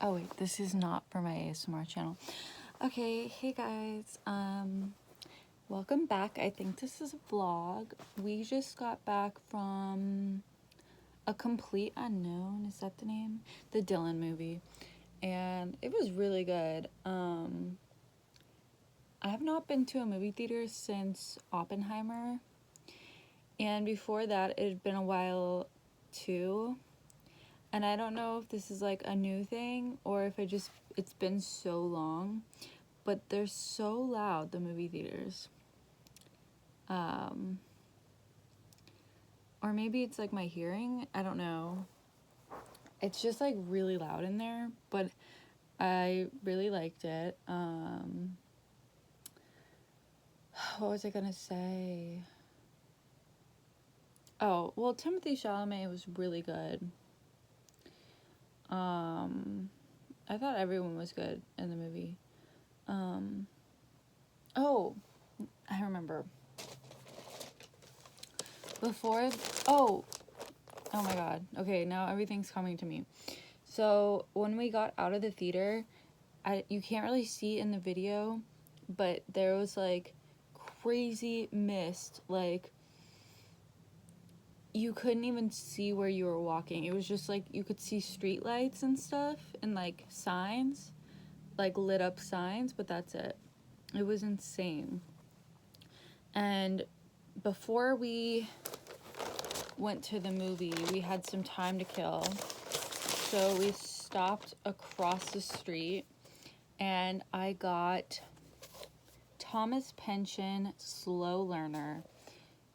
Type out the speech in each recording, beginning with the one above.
Oh wait, this is not for my ASMR channel. Okay, hey guys. Welcome back. I think this is a vlog. We just got back from A Complete Unknown. Is that the name? The Dylan movie. And it was really good. I have not been to a movie theater since Oppenheimer. And before that, it had been a while too. And I don't know if this is like a new thing or if it's been so long, but they're so loud, the movie theaters. Or maybe it's like my hearing, I don't know. It's just like really loud in there, but I really liked it. What was I gonna say? Oh, well, Timothée Chalamet was really good. I thought everyone was good in the movie. Oh, I remember. Before, oh my god. Okay, now everything's coming to me. So, when we got out of the theater, you can't really see in the video, but there was like crazy mist. Like, you couldn't even see where you were walking. It was just like you could see street lights and stuff and like signs, like lit up signs, but that's it. It was insane. And before we went to the movie, we had some time to kill. So we stopped across the street and I got Thomas Pynchon, Slow Learner.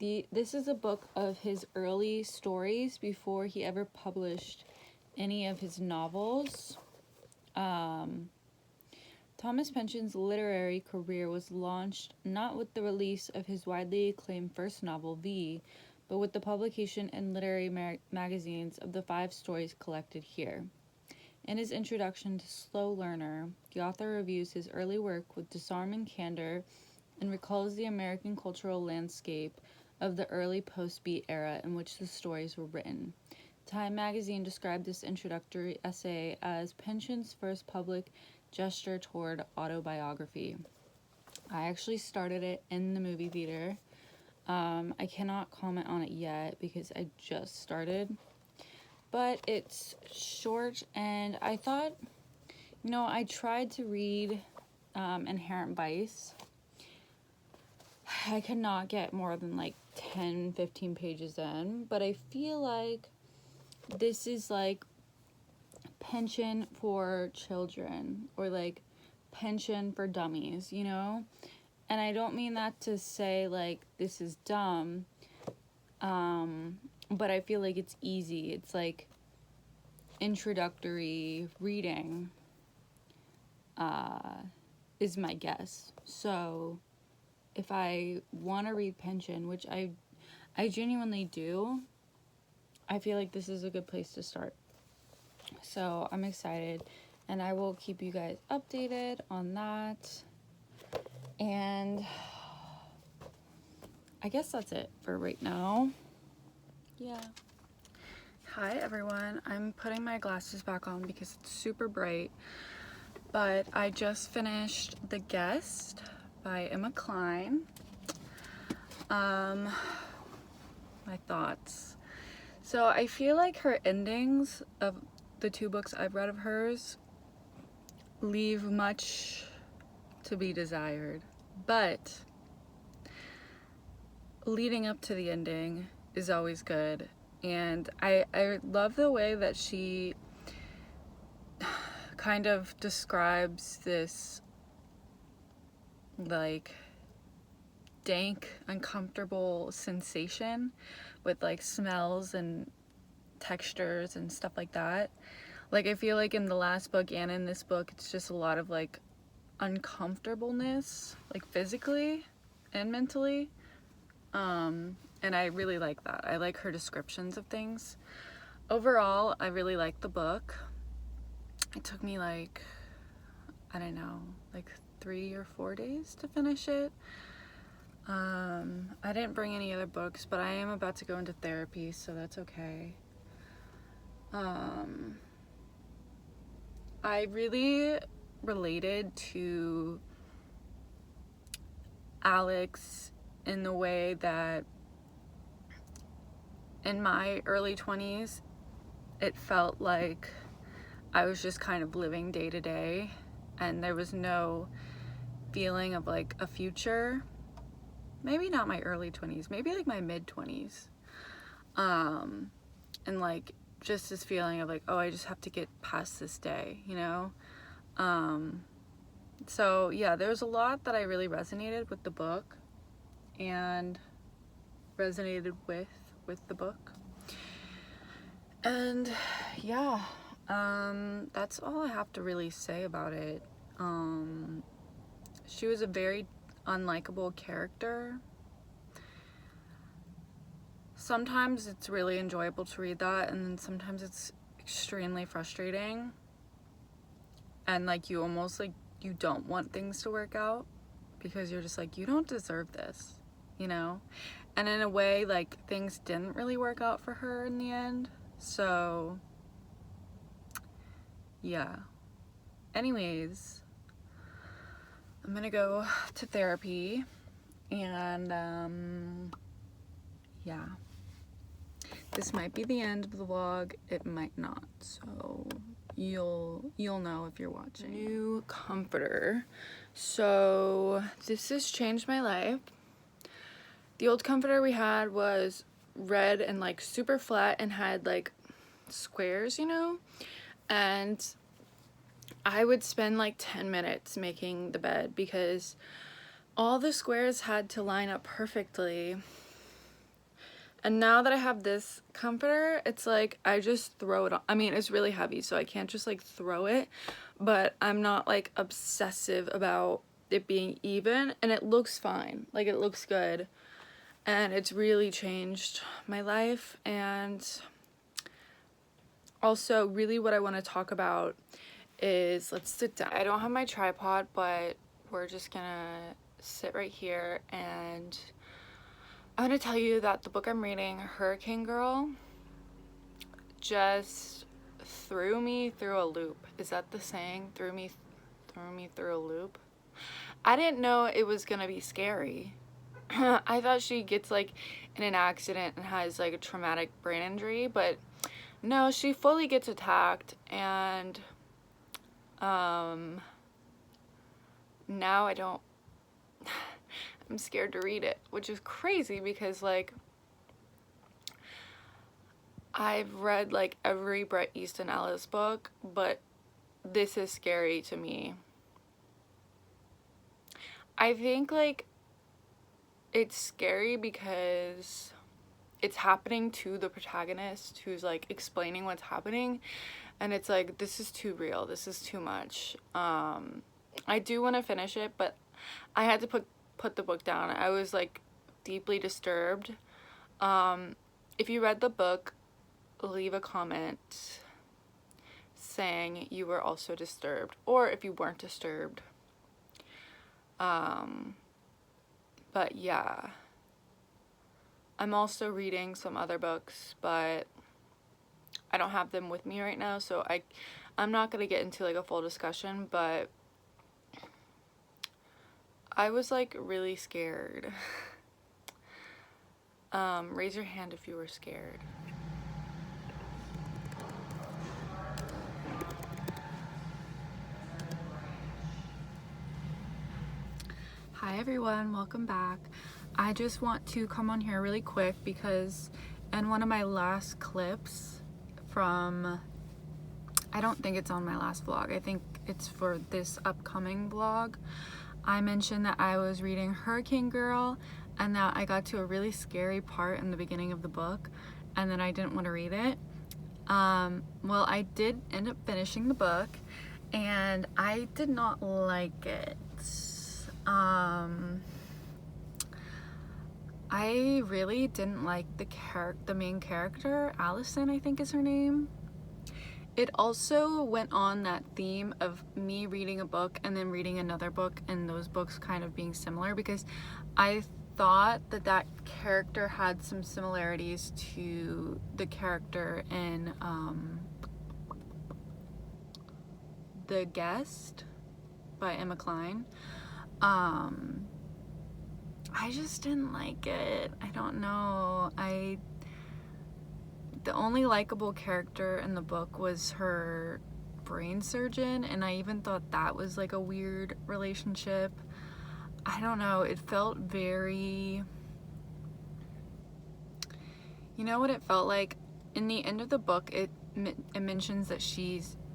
This is a book of his early stories before he ever published any of his novels. Thomas Pynchon's literary career was launched not with the release of his widely acclaimed first novel, V, but with the publication in literary magazines of the 5 stories collected here. In his introduction to Slow Learner, the author reviews his early work with disarming candor and recalls the American cultural landscape of the early post-beat era in which the stories were written. Time magazine described this introductory essay as Pynchon's first public gesture toward autobiography. I actually started it in the movie theater. I cannot comment on it yet because I just started. But it's short, and I thought, I tried to read Inherent Vice. I could not get more than like 10, 15 pages in, but I feel like this is like Pynchon for children, or like Pynchon for dummies, And I don't mean that to say like this is dumb, but I feel like it's easy. It's like introductory reading is my guess. So if I want to read Pynchon, which I genuinely do, I feel like this is a good place to start. So I'm excited, and I will keep you guys updated on that. And I guess that's it for right now. Yeah. Hi everyone. I'm putting my glasses back on because it's super bright. But I just finished The Guest by Emma Cline. My thoughts. So I feel like her endings of the 2 books I've read of hers leave much to be desired, but leading up to the ending is always good. And I love the way that she kind of describes this like dank, uncomfortable sensation with like smells and textures and stuff like that. Like, I feel like in the last book and in this book, it's just a lot of like uncomfortableness, like physically and mentally. And I really like that. I like her descriptions of things. Overall, I really like the book. It took me like, I don't know, like 3 or 4 days to finish it. I didn't bring any other books, but I am about to go into therapy, so that's okay. I really related to Alex in the way that in my early 20s, it felt like I was just kind of living day to day, and there was no feeling of like a future. Maybe not my early 20s, maybe like my mid 20s. And like just this feeling of like, oh, I just have to get past this day, you know? So yeah, there was a lot that I really resonated with the book and resonated with the book. And yeah, that's all I have to really say about it. She was a very unlikable character. Sometimes it's really enjoyable to read that, and then sometimes it's extremely frustrating. And like you almost like you don't want things to work out because you're just like, you don't deserve this, you know? And in a way, like things didn't really work out for her in the end. So yeah. Anyways, I'm gonna go to therapy, and yeah. This might be the end of the vlog, it might not, so you'll know if you're watching. New comforter. So this has changed my life. The old comforter we had was red and like super flat and had like squares, you know? And I would spend like 10 minutes making the bed because all the squares had to line up perfectly. And now that I have this comforter, it's like I just throw it on. I mean, it's really heavy, so I can't just like throw it, but I'm not like obsessive about it being even, and it looks fine. Like it looks good, and it's really changed my life. And also really what I want to talk about is, let's sit down. I don't have my tripod, but we're just gonna sit right here, and I'm gonna tell you that the book I'm reading, Hurricane Girl, just threw me through a loop. Is that the saying? Threw me through a loop? I didn't know it was gonna be scary. I thought she gets like in an accident and has like a traumatic brain injury, but no, she fully gets attacked, and now I don't I'm scared to read it, which is crazy because like I've read like every Bret Easton Ellis book, but this is scary to me. I think like it's scary because it's happening to the protagonist who's like explaining what's happening, and it's like, this is too real, this is too much. I do want to finish it, but I had to put the book down. I was like deeply disturbed. If you read the book, leave a comment saying you were also disturbed, or if you weren't disturbed. But yeah, I'm also reading some other books, but I don't have them with me right now, so I'm not gonna get into like a full discussion, but I was like really scared. Raise your hand if you were scared. Hi everyone, welcome back. I just want to come on here really quick because in one of my last clips from, I don't think it's on my last vlog, I think it's for this upcoming vlog, I mentioned that I was reading Hurricane Girl and that I got to a really scary part in the beginning of the book and then I didn't want to read it. Well, I did end up finishing the book and I did not like it. I really didn't like the main character, Allison, I think is her name. It also went on that theme of me reading a book and then reading another book and those books kind of being similar, because I thought that character had some similarities to the character in The Guest by Emma Cline. I just didn't like it. I don't know. The only likable character in the book was her brain surgeon, and I even thought that was like a weird relationship. I don't know. It felt very... You know what it felt like? In the end of the book, it mentions that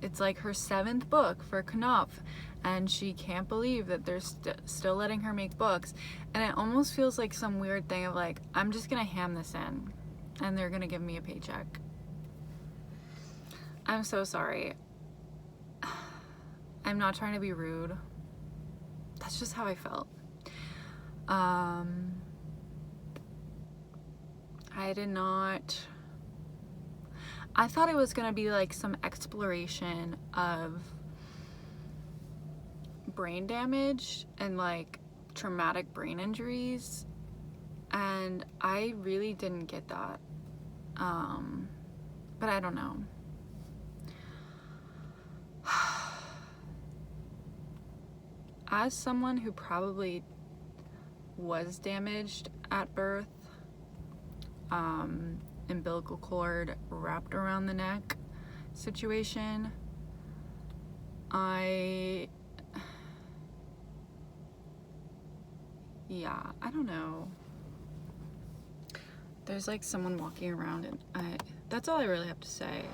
it's like her 7th book for Knopf, and she can't believe that they're still letting her make books. And it almost feels like some weird thing of like, I'm just gonna hand this in and they're gonna give me a paycheck. I'm so sorry. I'm not trying to be rude. That's just how I felt. I thought it was gonna be like some exploration of brain damage and like traumatic brain injuries, and I really didn't get that. But I don't know. As someone who probably was damaged at birth, umbilical cord wrapped around the neck situation, I don't know. There's like someone walking around, and that's all I really have to say.